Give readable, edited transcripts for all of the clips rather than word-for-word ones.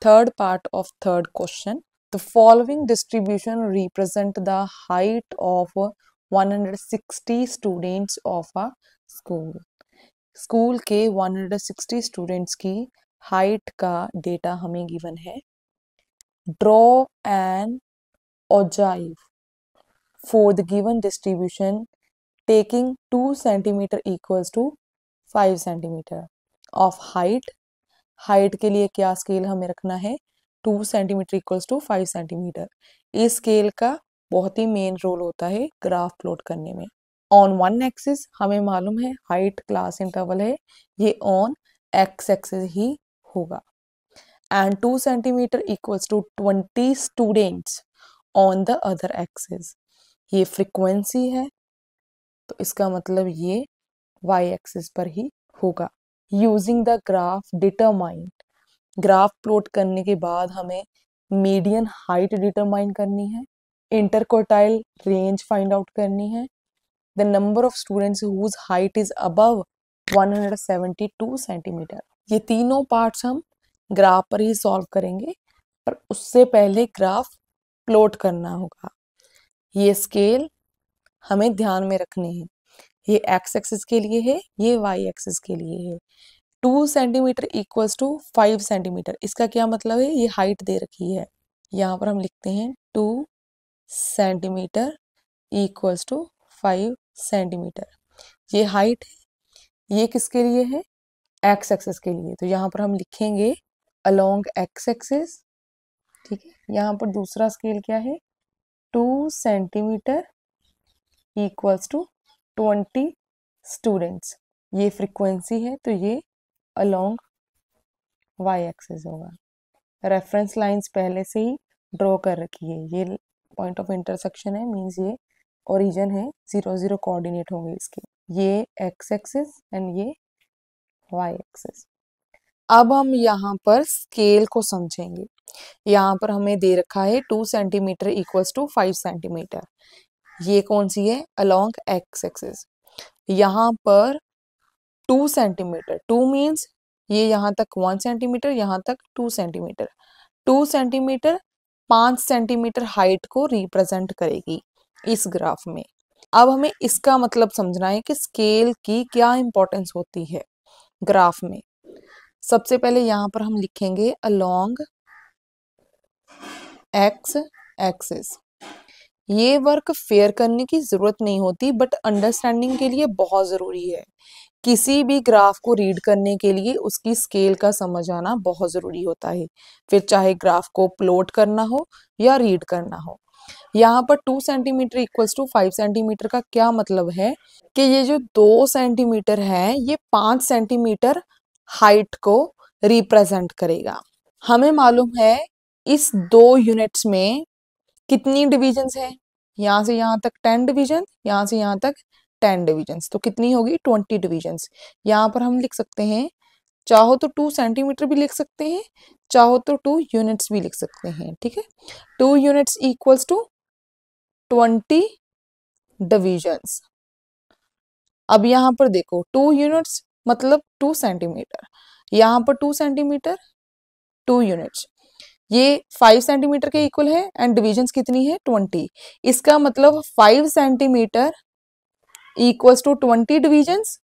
Third part of third question. The following distribution represent the height of 160 students of a school. School के 160 students की height का data हमें given है. Draw an ogive for the given distribution taking 2 centimeter equals to 5 centimeter of height. Height के लिए क्या scale हमें रखना है? 2 सेंटीमीटर इक्वल्स टू 5 सेंटीमीटर. इस स्केल का बहुत ही मेन रोल होता है ग्राफ प्लॉट करने में. ऑन वन एक्सिस हमें मालूम है हाइट क्लास इंटरवल है, ये ऑन एक्स एक्सिस ही होगा. And 2 centimetre equals to 20 students on the other axis. ये फ्रीक्वेंसी है तो इसका मतलब ये वाई एक्सिस पर ही होगा. Using the graph determine. Graph plot करने के बाद हमें मीडियन हाइट डिटरमाइन करनी है, इंटरक्वार्टाइल रेंज फाइंड आउट करनी है, the number of students whose height is above 172 centimetre. ये तीनों पार्ट्स हम ग्राफ पर ही सॉल्व करेंगे, पर उससे पहले ग्राफ प्लॉट करना होगा. ये स्केल हमें ध्यान में रखने हैं. ये एक्स एक्सिस के लिए है, ये वाई एक्सिस के लिए है. 2 सेंटीमीटर इक्वल्स टू 5 सेंटीमीटर. इसका क्या मतलब है? ये हाइट दे रखी है, यहाँ पर हम लिखते हैं 2 सेंटीमीटर इक्वल्स टू 5 सेंटीमीटर. ये हाइट है, ये किसके लिए है? एक्स एक्सिस के लिए. तो यहाँ पर हम लिखेंगे अलोंग एक्स एक्सिस. ठीक है, यहाँ पर दूसरा स्केल क्या है? 2 सेंटीमीटर इक्वल्स टू 20 स्टूडेंट्स. ये फ्रीक्वेंसी है तो ये अलोंग वाई एक्सिस होगा. रेफरेंस लाइंस पहले से ही ड्रॉ कर रखी है. ये पॉइंट ऑफ इंटरसेक्शन है, मींस ये ओरिजिन है, 0 0 कोऑर्डिनेट होंगे इसके. ये एक्स एक्सिस एंड ये वाई एक्सिस. अब हम यहाँ पर स्केल को समझेंगे. यहाँ पर हमें दे रखा है 2 सेंटीमीटर इक्वल्स टू 5 सेंटीमीटर. ये कौन सी है? Along X axis. यहाँ पर 2 सेंटीमीटर, 2 मीन्स ये यहाँ तक 1 सेंटीमीटर, यहाँ तक 2 सेंटीमीटर. 2 सेंटीमीटर 5 सेंटीमीटर हाइट को रिप्रेजेंट करेगी इस ग्राफ में. अब हमें इसका मतलब समझना है कि स्केल की क्या इंपॉर्टेंस होती है ग्राफ में. सबसे पहले यहाँ पर हम लिखेंगे अलोंग एक्स एक्सिस. ये वर्क फेयर करने की जरूरत नहीं होती, बट अंडरस्टैंडिंग के लिए बहुत जरूरी है. किसी भी ग्राफ को रीड करने के लिए उसकी स्केल का समझ आना बहुत जरूरी होता है, फिर चाहे ग्राफ को प्लॉट करना हो या रीड करना हो. यहाँ पर 2 सेंटीमीटर इक्वल्स टू 5 सेंटीमीटर का क्या मतलब है कि ये जो 2 सेंटीमीटर है ये 5 सेंटीमीटर हाइट को रिप्रेजेंट करेगा. हमें मालूम है इस 2 यूनिट्स में कितनी डिविजन्स है? यहाँ से यहाँ तक 10 डिवीजन, यहाँ से यहाँ तक 10 डिविजन्स, तो कितनी होगी? 20 डिविजन्स. यहाँ पर हम लिख सकते हैं, चाहो तो 2 सेंटीमीटर भी लिख सकते हैं, चाहो तो 2 यूनिट्स भी लिख सकते हैं. ठीक है, 2 यूनिट्स इक्वल्स टू 20 डिविजन्स. अब यहाँ पर देखो 2 यूनिट्स मतलब 2 सेंटीमीटर, यहाँ पर 2 सेंटीमीटर 2 यूनिट्स. ये 5 सेंटीमीटर के इक्वल है एंड डिविजन्स कितनी है? 20. इसका मतलब 5 सेंटीमीटर इक्वल्स टू 20 डिविजन्स.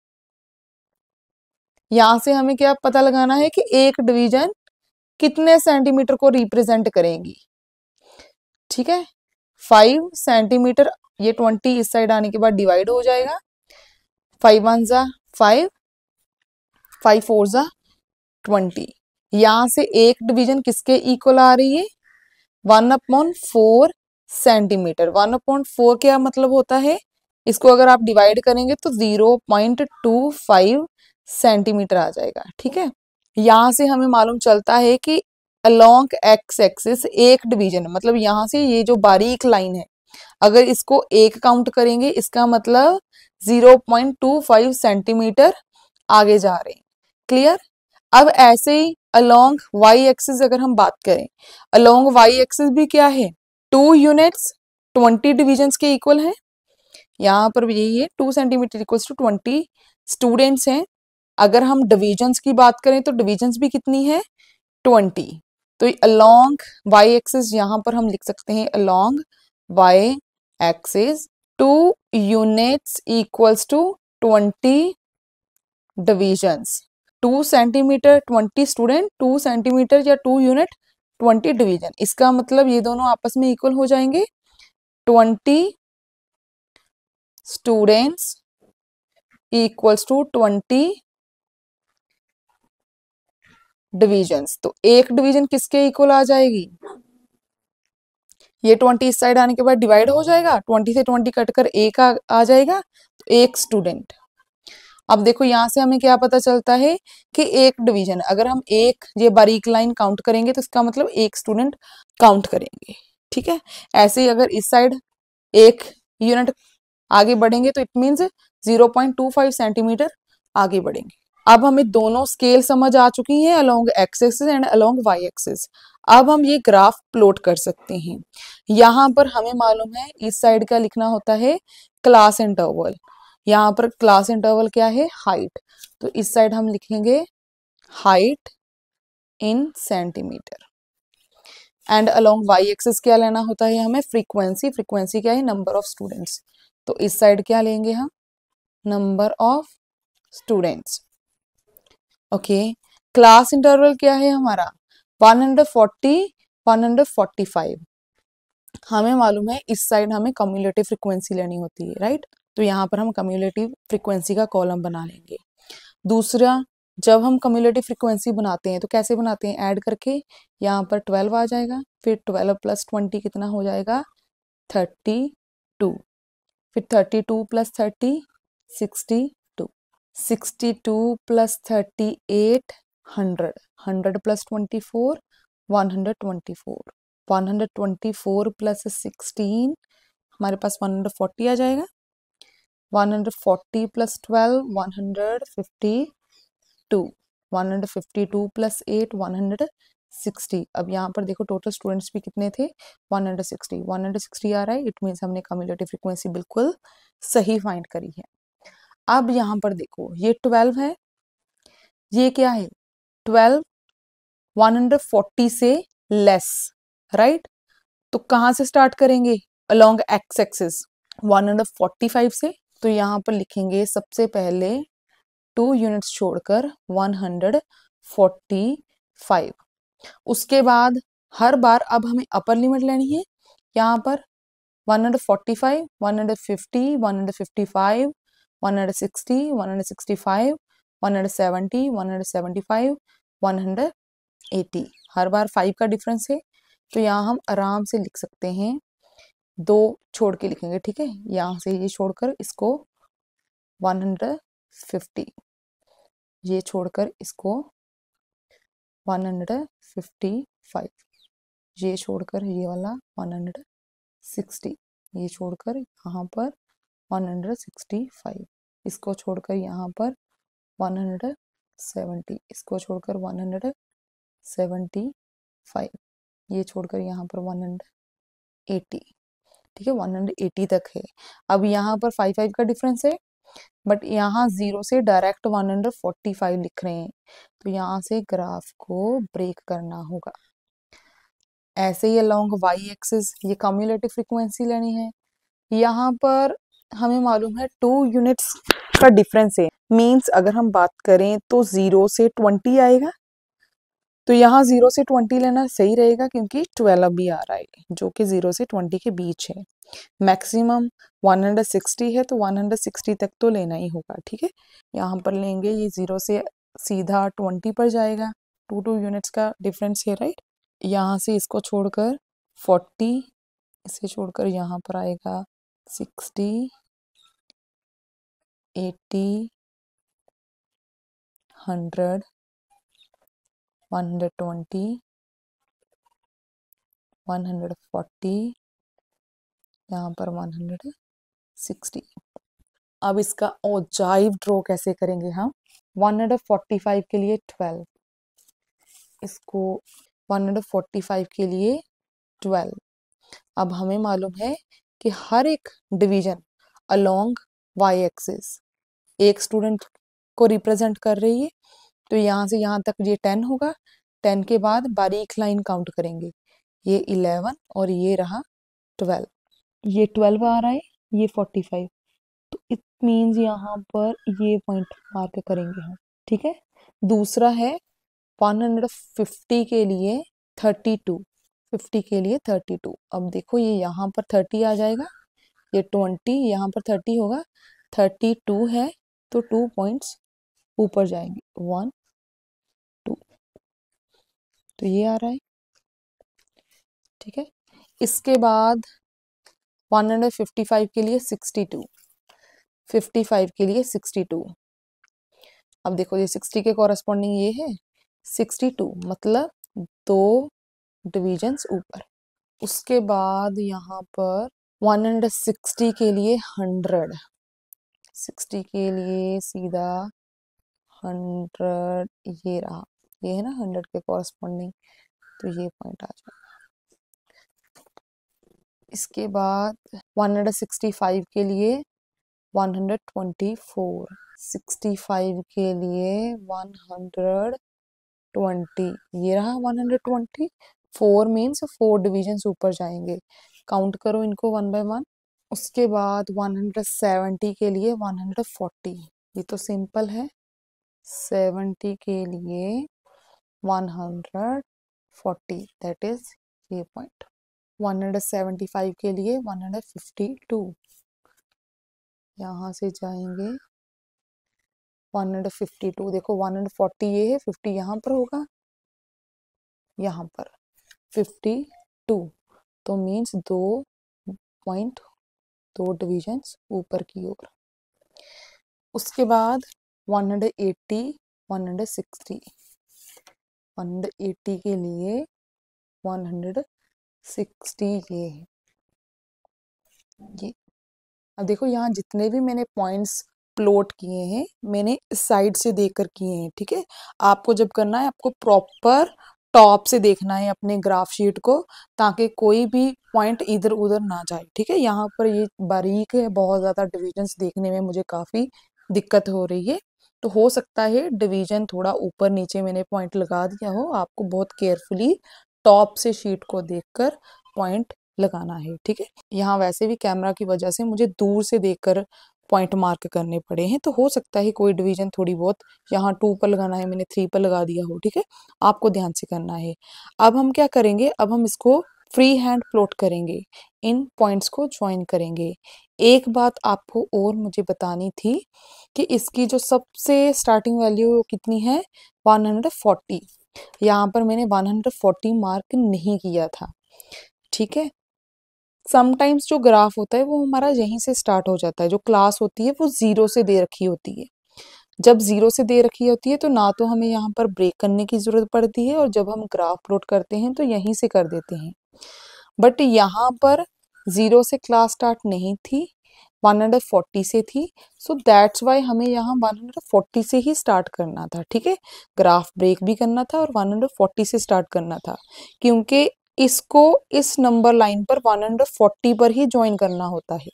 यहां से हमें क्या पता लगाना है कि एक डिवीजन कितने सेंटीमीटर को रिप्रेजेंट करेंगी. ठीक है, 5 सेंटीमीटर, ये 20 इस साइड आने के बाद डिवाइड हो जाएगा. 5 1 जा 5, 5 4 जा 20. यहां से एक डिवीजन किसके इक्वल आ रही है? 1/4 सेंटीमीटर. 1/4 क्या मतलब होता है? इसको अगर आप डिवाइड करेंगे तो 0.25 सेंटीमीटर आ जाएगा. ठीक है, यहां से हमें मालूम चलता है कि अलोंग एक्स एक्सिस एक डिवीजन, मतलब यहां से ये जो बारीक लाइन है अगर इसको एक काउंट करेंगे इसका मतलब 0.25 सेंटीमीटर आगे जा रहे हैं. क्लियर? अब ऐसे ही अलोंग वाई एक्सिस अगर हम बात करें, अलोंग वाई एक्सिस भी क्या है? 2 यूनिट्स 20 डिविजन्स के इक्वल है. यहाँ पर भी यही है, 2 सेंटीमीटर इक्वल्स टू 20 स्टूडेंट्स हैं. अगर हम डिविजन्स की बात करें तो डिविजन्स भी कितनी है? 20. तो अलोंग वाई एक्सिस यहाँ पर हम लिख सकते हैं along Y axis 2 units equals to 20 divisions. 2 centimetre 20 student, 2 centimetre या 2 यूनिट 20 डिवीजन। इसका मतलब ये दोनों आपस में इक्वल हो जाएंगे। 20 स्टूडेंट्स इक्वल्स टू 20 डिविजन्स। तो एक डिवीजन किसके इक्वल आ जाएगी? ये 20 इस साइड आने के बाद डिवाइड हो जाएगा, 20 से 20 कटकर एक आ जाएगा, तो एक स्टूडेंट। अब देखो यहां से हमें क्या पता चलता है कि एक डिवीजन, अगर हम एक ये बारीक लाइन काउंट करेंगे तो इसका मतलब एक स्टूडेंट काउंट करेंगे, ठीक है। ऐसे ही अगर इस साइड एक यूनिट आगे बढ़ेंगे तो इट मींस 0.25 सेंटीमीटर आगे बढ़ेंगे। अब हमें दोनों स्केल समझ आ चुकी हैं along X axis and along Y axis. अब हम ये ग्राफ प्लॉट कर सकते हैं। यहाँ पर हमें मालूम है इस साइड का लिखना होता है क्लास इंटरवल, यहाँ पर क्लास इंटरवल क्या है? हाइट। तो इस साइड हम लिखेंगे height in centimetre. And along Y axis क्या लेना होता है हमें? फ्रीक्वेंसी। फ्रीक्वेंसी क्या है? Number of students. तो इस साइड क्या लेंगे हम? Number of students. Okay. Class interval क्या है हमारा? 140 145। हमें मालूम है इस साइड हमें कम्युलेटिव फ्रीक्वेंसी लेनी होती है, राइट। तो यहाँ पर हम कम्युलेटिव फ्रीक्वेंसी का कॉलम बना लेंगे। दूसरा, जब हम कम्युलेटिव फ्रीक्वेंसी बनाते हैं तो कैसे बनाते हैं? ऐड करके। यहाँ पर 12 आ जाएगा, फिर 12 प्लस 20 कितना हो जाएगा? 32। फिर 32 प्लस 30 62। 62 प्लस 38 100। 100 प्लस 24 124। 124 प्लस 16 हमारे पास 140 आ जाएगा। 140 प्लस 12 152। 152 प्लस 8 160। अब यहाँ पर देखो टोटल स्टूडेंट्स भी कितने थे? 160। 160 आ रहा है, इट मीन्स हमने कम्युलेटिव फ्रीक्वेंसी बिल्कुल सही फाइंड करी है। अब यहाँ पर देखो ये 12 है, ये क्या है? 12 140 से लेस, राइट। तो कहाँ से स्टार्ट करेंगे? अलोंग एक्स एक्सिस 145 से। तो यहाँ पर लिखेंगे सबसे पहले 2 यूनिट्स छोड़कर 145। उसके बाद हर बार अब हमें अपर लिमिट लेनी है। यहाँ पर 145 150 155 160 165 170 175 180। हर बार 5 का डिफरेंस है, तो यहाँ हम आराम से लिख सकते हैं, 2 छोड़ के लिखेंगे, ठीक है। यहाँ से ये छोड़कर इसको 150, ये छोड़कर इसको 155, ये छोड़कर ये वाला 160, ये छोड़कर यहाँ पर 165, इसको छोड़कर यहाँ पर 170, इसको छोड़कर 175, ये छोड़कर यहाँ पर 180, ठीक है। 180 तक है। अब यहाँ पर 5 का डिफरेंस है, बट यहाँ 0 से डायरेक्ट 145 लिख रहे हैं, तो यहाँ से ग्राफ को ब्रेक करना होगा। ऐसे ही अलोंग वाई एक्सिस ये कम्युलेटिव फ्रीक्वेंसी लेनी है। यहाँ पर हमें मालूम है 2 यूनिट्स का डिफरेंस है, मींस अगर हम बात करें तो 0 से 20 आएगा, तो यहाँ 0 से 20 लेना सही रहेगा क्योंकि 12 भी आ रहा है जो कि 0 से 20 के बीच है। मैक्सिमम 160 है, तो 160 तक तो लेना ही होगा, ठीक है। यहाँ पर लेंगे, ये 0 से सीधा 20 पर जाएगा, 2 यूनिट्स का डिफरेंस है, राइट। यहाँ से इसको छोड़कर 40, इसे छोड़कर यहाँ पर आएगा 60 80 100 120 140, यहाँ पर 160। अब इसका औजाइव ड्रॉ कैसे करेंगे हम? 145 के लिए 12, इसको 145 के लिए 12। अब हमें मालूम है कि हर एक डिवीजन अलोंग वाई एक्सिस एक स्टूडेंट को रिप्रेजेंट कर रही है, तो यहाँ से यहाँ तक ये 10 होगा, 10 के बाद बारीक लाइन काउंट करेंगे, ये 11 और ये रहा 12, ये 12 आ रहा है, ये 45, तो इट मीन्स यहाँ पर ये पॉइंट मार्क करेंगे हम, ठीक है। दूसरा है 150 के लिए 32, 50 के लिए 32। अब देखो ये यहाँ पर 30 आ जाएगा, ये 20 यहाँ पर 30 होगा, 32 है तो 2 पॉइंट्स ऊपर जाएंगे, 1 2, तो ये आ रहा है, ठीक है। इसके बाद 155 के लिए 62, 55 के लिए 62। अब देखो ये 60 के कॉरेस्पॉन्डिंग ये है 62, मतलब 2 डिविजन्स ऊपर। उसके बाद यहाँ पर 160 के लिए 100, 60 के लिए सीधा 100, ये रहा, ये है ना 100 के कॉरेस्पॉन्डिंग, तो ये पॉइंट आ जाएगा। इसके बाद 165 के लिए 124, 65 के लिए 120, ये रहा 120, 4 मीन्स 4 डिविजन्स ऊपर जाएंगे, काउंट करो इनको 1 बाय 1। उसके बाद 170 के लिए 140, ये तो सिंपल है, 70 के लिए 140, दैट इज ये पॉइंट। 175 के लिए 152, यहाँ से जाएंगे 152, देखो 140 ये है, 50 यहाँ पर होगा, यहाँ पर 52, तो मीन्स 2 पॉइंट 2 डिविजन्स ऊपर की ओर। उसके बाद 180, 160, 180 के लिए 160 ये है, ये। अब देखो यहाँ जितने भी मैंने पॉइंट्स प्लॉट किए हैं मैंने इस साइड से देखकर किए हैं, ठीक है। आपको जब करना है आपको प्रॉपर टॉप से देखना है अपने ग्राफ शीट को, ताकि कोई भी पॉइंट इधर उधर ना जाए, ठीक है। यहाँ पर ये बारीक है, बहुत ज्यादा डिविजन्स देखने में मुझे काफी दिक्कत हो रही है, तो हो सकता है डिवीजन थोड़ा ऊपर नीचे मैंने पॉइंट लगा दिया हो, आपको बहुत केयरफुली टॉप से शीट को देखकर पॉइंट लगाना है, ठीक है। यहाँ वैसे भी कैमरा की वजह से मुझे दूर से देखकर पॉइंट मार्क करने पड़े हैं, तो हो सकता है कोई डिवीजन थोड़ी बहुत, यहाँ 2 पर लगाना है मैंने 3 पर लगा दिया हो, ठीक है। आपको ध्यान से करना है। अब हम क्या करेंगे, अब हम इसको फ्री हैंड प्लॉट करेंगे, इन पॉइंट्स को ज्वाइन करेंगे। एक बात आपको और मुझे बतानी थी कि इसकी जो सबसे स्टार्टिंग वैल्यू कितनी है, 140। यहाँ पर मैंने 140 मार्क नहीं किया था, ठीक है। समटाइम्स जो ग्राफ होता है वो हमारा यहीं से स्टार्ट हो जाता है, जो क्लास होती है वो 0 से दे रखी होती है। जब 0 से दे रखी होती है तो ना तो हमें यहाँ पर ब्रेक करने की जरूरत पड़ती है, और जब हम ग्राफ प्लॉट करते हैं तो यहीं से कर देते हैं। बट यहाँ पर 0 से क्लास स्टार्ट नहीं थी, 140 से थी, सो दैट्स वाई हमें यहाँ 140 से ही स्टार्ट करना था, ठीक है। ग्राफ ब्रेक भी करना था और 140 से स्टार्ट करना था, क्योंकि इसको इस नंबर लाइन पर 140 पर ही ज्वाइन करना होता है,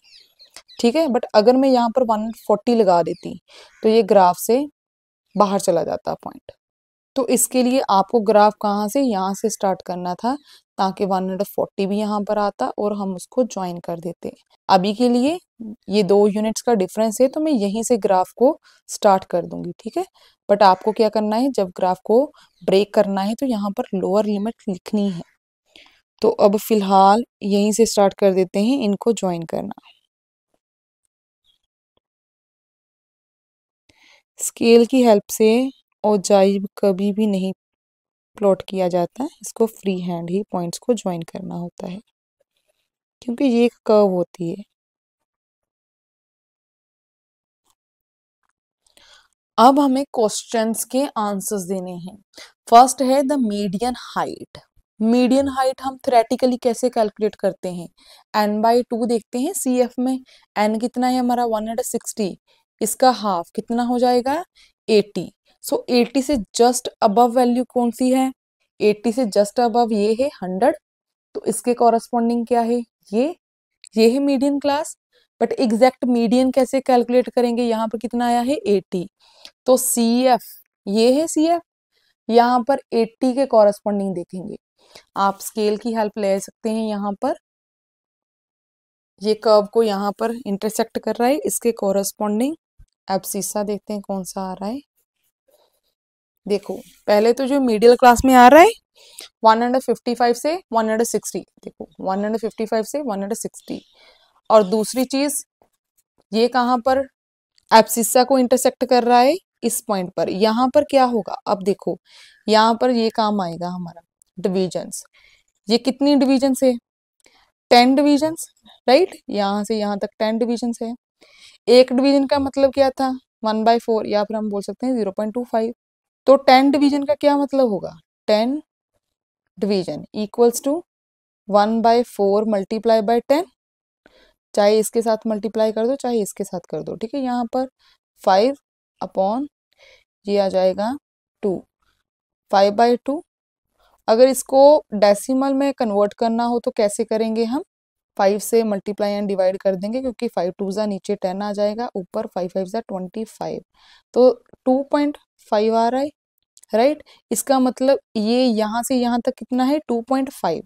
ठीक है। बट अगर मैं यहाँ पर 140 लगा देती तो ये ग्राफ से बाहर चला जाता पॉइंट, तो इसके लिए आपको ग्राफ कहाँ से, यहाँ से स्टार्ट करना था, ताकि 140 भी यहाँ पर आता और हम उसको ज्वाइन कर देते। अभी के लिए ये 2 यूनिट्स का डिफरेंस है, तो मैं यहीं से ग्राफ को स्टार्ट कर दूंगी, ठीक है। बट आपको क्या करना है, जब ग्राफ को ब्रेक करना है तो यहाँ पर लोअर लिमिट लिखनी है। तो अब फिलहाल यहीं से स्टार्ट कर देते हैं इनको ज्वाइन करना। स्केल की हेल्प से औजाइब कभी भी नहीं प्लॉट किया जाता है, इसको फ्री हैंड ही पॉइंट्स को ज्वाइन करना होता है, क्योंकि ये एक कर्व होती है। अब हमें क्वेश्चंस के आंसर्स देने हैं। फर्स्ट है the median height. Median height हम थ्योरेटिकली कैसे कैलकुलेट करते हैं, n/2 देखते हैं CF में, n कितना है हमारा 160, इसका हाफ कितना हो जाएगा 80। सो 80 से जस्ट अबव वैल्यू कौन सी है, 80 से जस्ट अबव ये है 100, तो इसके कॉरस्पॉन्डिंग क्या है, ये है median class. But exact median कैसे कैलकुलेट करेंगे, यहाँ पर कितना आया है 80, तो CF, ये है CF, यहाँ पर 80 के कॉरस्पॉन्डिंग देखेंगे। आप स्केल की हेल्प ले सकते हैं। यहाँ पर ये कर्व को यहाँ पर इंटरसेक्ट कर रहा है, इसके कॉरस्पॉन्डिंग एब्सिसा देखते हैं कौन सा आ रहा है। देखो पहले तो जो मिडिल क्लास में आ रहा है 155 से 160, देखो 155 से 160। और दूसरी चीज ये कहाँ पर एब्सिसा को इंटरसेक्ट कर रहा है, इस पॉइंट पर। यहाँ पर क्या होगा, अब देखो यहाँ पर ये काम आएगा हमारा डिविजन्स। ये कितनी डिविजन्स है, 10 डिविजन्स, राइट। यहाँ से यहाँ तक 10 डिविजन्स है। एक डिवीजन का मतलब क्या था, 1/4, या फिर हम बोल सकते हैं 0.25। तो 10 डिवीजन का क्या मतलब होगा, 10 division equals to 1/4 multiply by 10। चाहे इसके साथ मल्टीप्लाई कर दो चाहे इसके साथ कर दो, ठीक है। यहाँ पर 5 अपॉन ये आ जाएगा 2, 5/2। अगर इसको डेसिमल में कन्वर्ट करना हो तो कैसे करेंगे हम, 5 से मल्टीप्लाई एंड डिवाइड कर देंगे, क्योंकि 5 2 जा नीचे 10 आ जाएगा, ऊपर 5 5 जा 25। तो 2.5 आ रहा है, राइट। इसका मतलब ये यहाँ से यहाँ तक कितना है 2.5।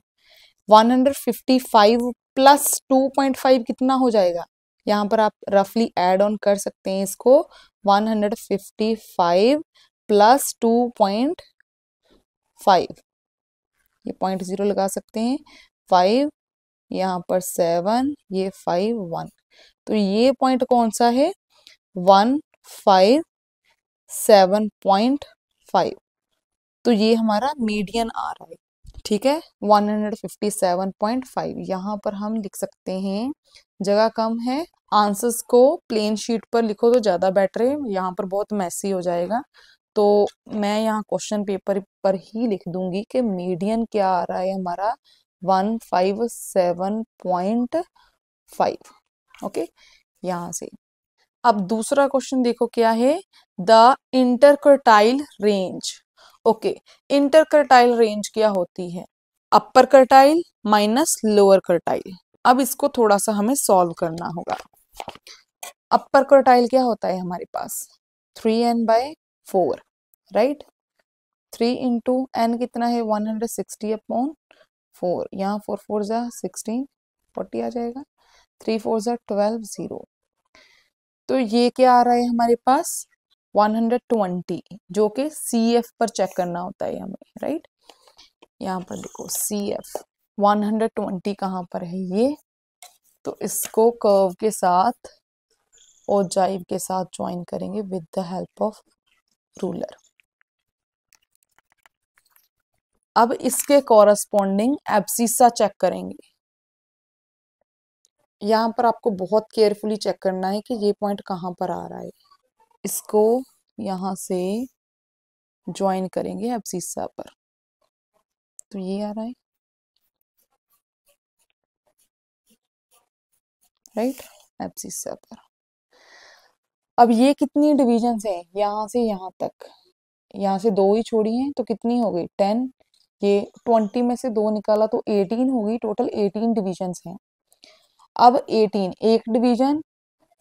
155 प्लस 2.5 कितना हो जाएगा, यहाँ पर आप रफली एड ऑन कर सकते हैं इसको। 155 प्लस 2.5, ये 0.0 लगा सकते हैं। 5 यहाँ पर 7, ये 5 1। तो ये पॉइंट कौन सा है, 157.5। तो ये हमारा मीडियन आ रहा है, ठीक है। 157.5 यहाँ पर हम लिख सकते हैं, जगह कम है। आंसर्स को प्लेन शीट पर लिखो तो ज़्यादा बेटर है, यहाँ पर बहुत मैसी हो जाएगा। तो मैं यहाँ क्वेश्चन पेपर पर ही लिख दूंगी कि मीडियन क्या आ रहा है हमारा, 157.5। ओके, यहाँ से अब दूसरा क्वेश्चन देखो क्या है, द इंटरकर्टाइल रेंज। ओके, इंटरकर्टाइल रेंज क्या होती है, अपर कर्टाइल माइनस लोअर कर्टाइल। अब इसको थोड़ा सा हमें सॉल्व करना होगा। अपर कर्टाइल क्या होता है हमारे पास, 3n/4, राइट। 3 इंटू एन कितना है 160/4, यहाँ 4 4 जा 16, 40 आ जाएगा। 3 4 जा 12, 0। तो ये क्या आ रहा है हमारे पास 120, जो कि CF पर चेक करना होता है हमें, राइट। यहाँ पर देखो CF 120 कहाँ पर है ये, तो इसको कर्व के साथ ओजाइव के साथ ज्वाइन करेंगे with the help of ruler. अब इसके कॉरस्पॉन्डिंग एब्सिसा चेक करेंगे। यहाँ पर आपको बहुत केयरफुली चेक करना है कि ये पॉइंट कहाँ पर आ रहा है। इसको यहाँ से ज्वाइन करेंगे एब्सिसा पर, तो ये आ रहा है, राइट, एब्सिसा पर। अब ये कितनी डिविजन्स हैं, यहाँ से यहाँ तक, यहाँ से 2 ही छोड़ी हैं तो कितनी हो गई 10। ये 20 में से 2 निकाला तो 18 हो गई, टोटल 18 डिविजन्स हैं। अब 18 एक डिवीजन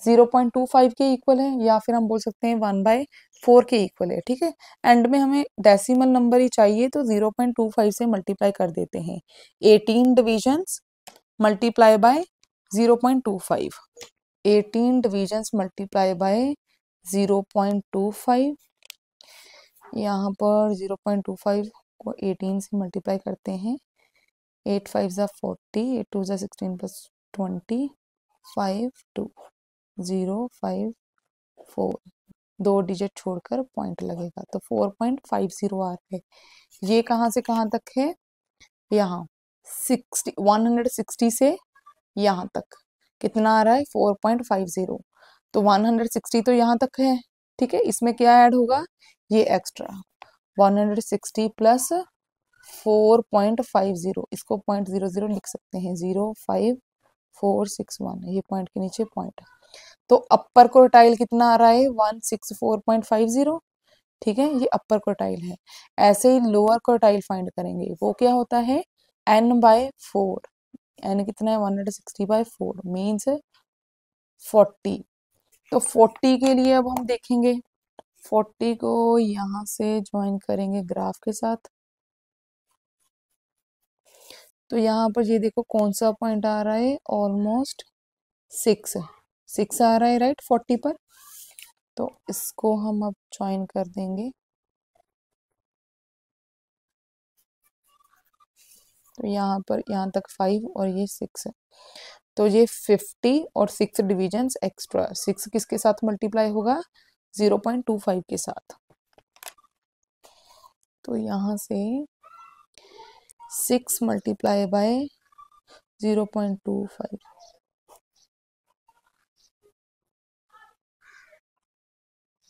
0.25 के इक्वल है, या फिर हम बोल सकते हैं 1/4 के इक्वल है, ठीक है। एंड में हमें डेसिमल नंबर ही चाहिए तो 0.25 से मल्टीप्लाई कर देते हैं। 18 divisions multiply by 0.25, 18 divisions multiply by 0.25। यहाँ पर 0.25 को 18 से मल्टीप्लाई करते हैं, 8 5 जा 40, 8 2 जा 16 प्लस 20, 5 2 0 5 4, 2 डिजिट छोड़कर पॉइंट लगेगा तो 4.50 आ रहा है। ये कहाँ से कहाँ तक है, यहाँ 160 से यहाँ तक कितना आ रहा है 4.50। तो 160 तो यहाँ तक है, ठीक है। इसमें क्या ऐड होगा, ये एक्स्ट्रा 160 प्लस 4.50, इसको 0.00 लिख सकते हैं, 05461, ये पॉइंट के नीचे पॉइंट। तो अपर क्वार्टाइल कितना आ रहा है 164.50, ठीक है, ये अपर क्वार्टाइल है। ऐसे ही लोअर क्वार्टाइल फाइंड करेंगे, वो क्या होता है n/4। n कितना है 160/4 मीन्स 40। तो 40 के लिए अब हम देखेंगे 40 को यहाँ से ज्वाइन करेंगे ग्राफ के साथ। तो यहाँ पर ये देखो कौन सा पॉइंट आ रहा है, ऑलमोस्ट 6 आ रहा है राइट 40 पर। तो इसको हम अब ज्वाइन कर देंगे। तो यहाँ पर यहाँ तक 5 और ये 6 है। तो ये 50 और 6 डिविजन्स एक्स्ट्रा, 6 किसके साथ मल्टीप्लाई होगा, 0.25 के साथ। तो यहाँ से 6 मल्टीप्लाई बाय 0.25,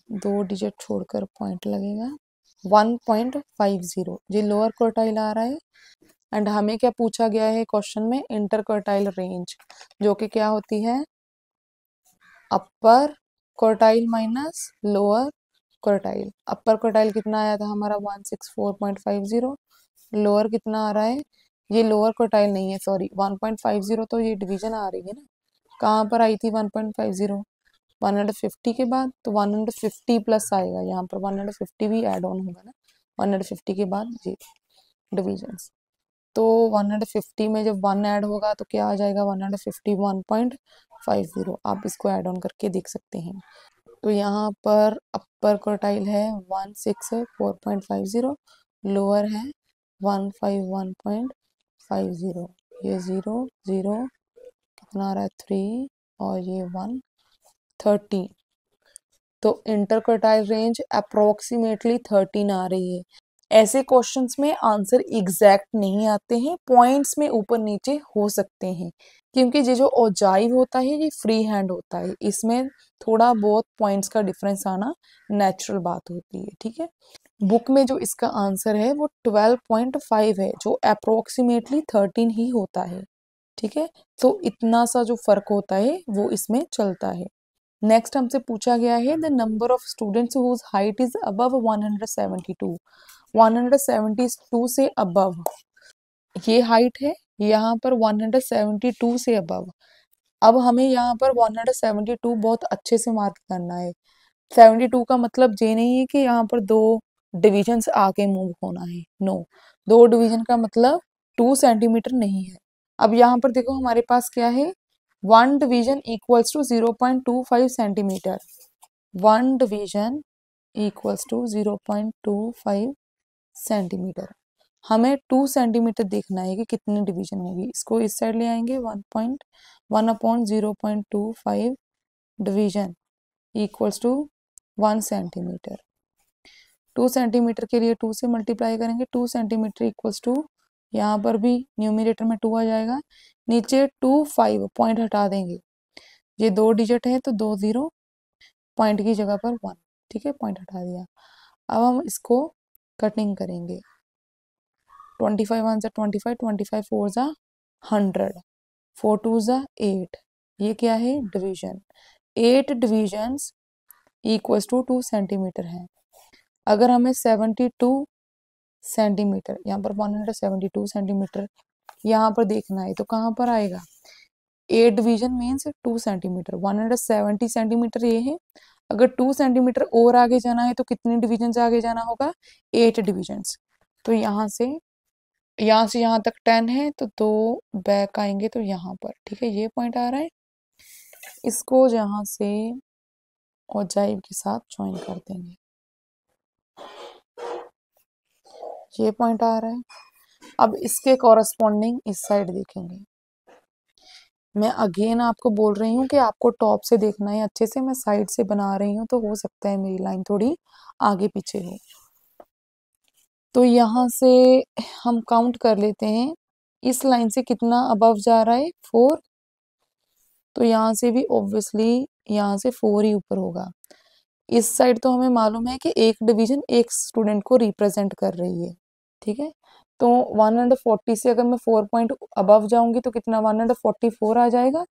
दो डिजिट छोड़कर पॉइंट लगेगा, 1.50। ये लोअर क्वार्टाइल आ रहा है। एंड हमें क्या पूछा गया है क्वेश्चन में, इंटर क्वार्टाइल रेंज, जो कि क्या होती है, अपर क्वार्टाइल माइनस लोअर क्वार्टाइल। अपर क्वार्टाइल कितना आया था हमारा 164.50, लोअर कितना आ रहा है, ये लोअर क्वार्टाइल नहीं है सॉरी 1.50, तो ये डिवीजन आ रही है ना, कहाँ पर आई थी 1.50, 150 के बाद। तो 150 प्लस आएगा, यहाँ पर 150 भी ऐड ऑन होगा ना, 150 के बाद ये डिविजन्स। तो 150 में जब 1 ऐड होगा तो क्या आ जाएगा, 151.50। आप इसको ऐड ऑन करके देख सकते हैं। तो यहाँ पर अपर क्वार्टाइल है 164.50, लोअर है 151.50। ये 0 0 कितना आ रहा है 3 और ये 1 13। तो इंटर क्वार्टाइल रेंज अप्रोक्सीमेटली 13 आ रही है। ऐसे क्वेश्चंस में आंसर एग्जैक्ट नहीं आते हैं, पॉइंट्स में ऊपर नीचे हो सकते हैं, क्योंकि ये जो औजाइव होता है ये फ्री हैंड होता है, इसमें थोड़ा बहुत पॉइंट्स का डिफरेंस आना नेचुरल बात होती है। ठीक है, बुक में जो इसका आंसर है वो 12.5 है, जो अप्रोक्सीमेटली 13 ही होता है। ठीक है, तो इतना सा जो फर्क होता है वो इसमें चलता है। नेक्स्ट हमसे पूछा गया है the number of students whose height is above 172, 172 से अबव ये हाइट है, यहाँ पर 172 से अबव। अब हमें यहाँ पर 172 बहुत अच्छे से मार्क करना है। 72 का मतलब ये नहीं है कि यहाँ पर दो डिविजन्स आके मूव होना है, नो, दो डिवीजन का मतलब 2 सेंटीमीटर नहीं है। अब यहाँ पर देखो हमारे पास क्या है, 1 division equals to 0.25 centimetre, 1 division equals to 0.25 centimetre. हमें 2 सेंटीमीटर देखना है कि कितनी डिवीजन होगी। इसको इस साइड ले आएंगे, 1.1 upon 0.25 division equals to 1 centimetre. 2 centimetre के लिए 2 से मल्टीप्लाई करेंगे, 2 सेंटीमीटर इक्वल्स टू, यहाँ पर भी न्यूमिनेटर में 2 आ जाएगा, नीचे 25 पॉइंट हटा देंगे, ये दो डिजिट है तो 2 0, पॉइंट की जगह पर 1। ठीक है, पॉइंट हटा दिया। अब हम इसको कटिंग करेंगे, 25 1 25, 25 4 100, 4 2 8। ये क्या है, division. 8 divisions equals to 2 centimetre है। अगर हमें 72 सेंटीमीटर, यहाँ पर 172 सेंटीमीटर यहाँ पर देखना है, तो कहाँ पर आएगा, 8 डिवीजन मीन्स 2 सेंटीमीटर, 170 सेंटीमीटर ये है। अगर 2 सेंटीमीटर और आगे जाना है तो कितने डिविजन आगे जाना होगा, 8 डिविजन्स। तो यहाँ से यहाँ तक 10 है, तो 2 बैक आएंगे तो यहाँ पर। ठीक है, ये पॉइंट आ रहा है, इसको यहाँ से औजाइव के साथ ज्वाइन कर देंगे, ये पॉइंट आ रहा है। अब इसके कॉरस्पॉन्डिंग इस साइड देखेंगे। मैं अगेन आपको बोल रही हूँ कि आपको टॉप से देखना है अच्छे से, मैं साइड से बना रही हूँ तो हो सकता है मेरी लाइन थोड़ी आगे पीछे हो। तो यहाँ से हम काउंट कर लेते हैं, इस लाइन से कितना अबव जा रहा है, 4। तो यहाँ से भी ऑब्वियसली यहाँ से 4 ही ऊपर होगा। इस साइड तो हमें मालूम है कि एक डिवीजन एक स्टूडेंट को रिप्रेजेंट कर रही है। ठीक है, तो 140 से अगर मैं 4 पॉइंट अबव जाऊंगी तो कितना, 144 आ जाएगा।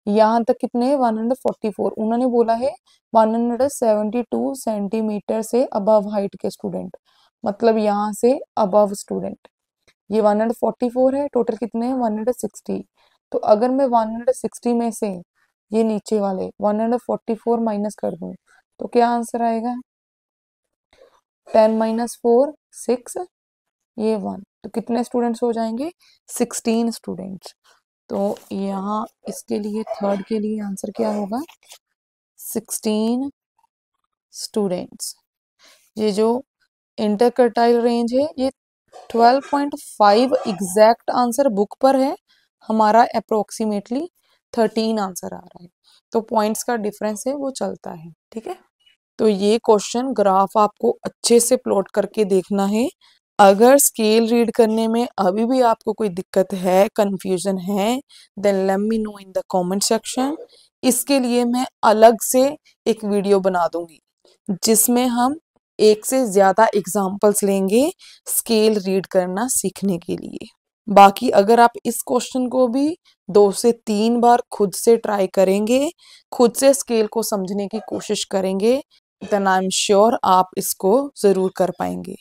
यहाँ तक कितने, 144। उन्होंने बोला है 172 सेंटीमीटर से अबव हाइट के स्टूडेंट, मतलब यहाँ से अबव स्टूडेंट। ये 144 है, टोटल कितने हैं 160। तो अगर मैं 160 में से ये नीचे वाले 144 माइनस कर दूं तो क्या आंसर आएगा, 10 - 4 6, ये 1, तो कितने स्टूडेंट्स हो जाएंगे? 16 स्टूडेंट्स। तो यहाँ इसके लिए थर्ड के लिए आंसर क्या होगा? 16 स्टूडेंट्स। ये जो इंटरकटाइल रेंज है ये 12.5 एग्जैक्ट आंसर बुक पर है, हमारा अप्रोक्सीमेटली 13 आंसर आ रहा है, तो पॉइंट्स का डिफरेंस है वो चलता है। ठीक है, तो ये क्वेश्चन ग्राफ आपको अच्छे से प्लॉट करके देखना है। अगर स्केल रीड करने में अभी भी आपको कोई दिक्कत है, कंफ्यूजन है, then let me know in the comment section. इसके लिए मैं अलग से एक वीडियो बना दूंगी जिसमें हम एक से ज्यादा एग्जाम्पल्स लेंगे स्केल रीड करना सीखने के लिए। बाकी अगर आप इस क्वेश्चन को भी 2 से 3 बार खुद से ट्राई करेंगे, खुद से स्केल को समझने की कोशिश करेंगे, देन आई एम श्योर आप इसको जरूर कर पाएंगे।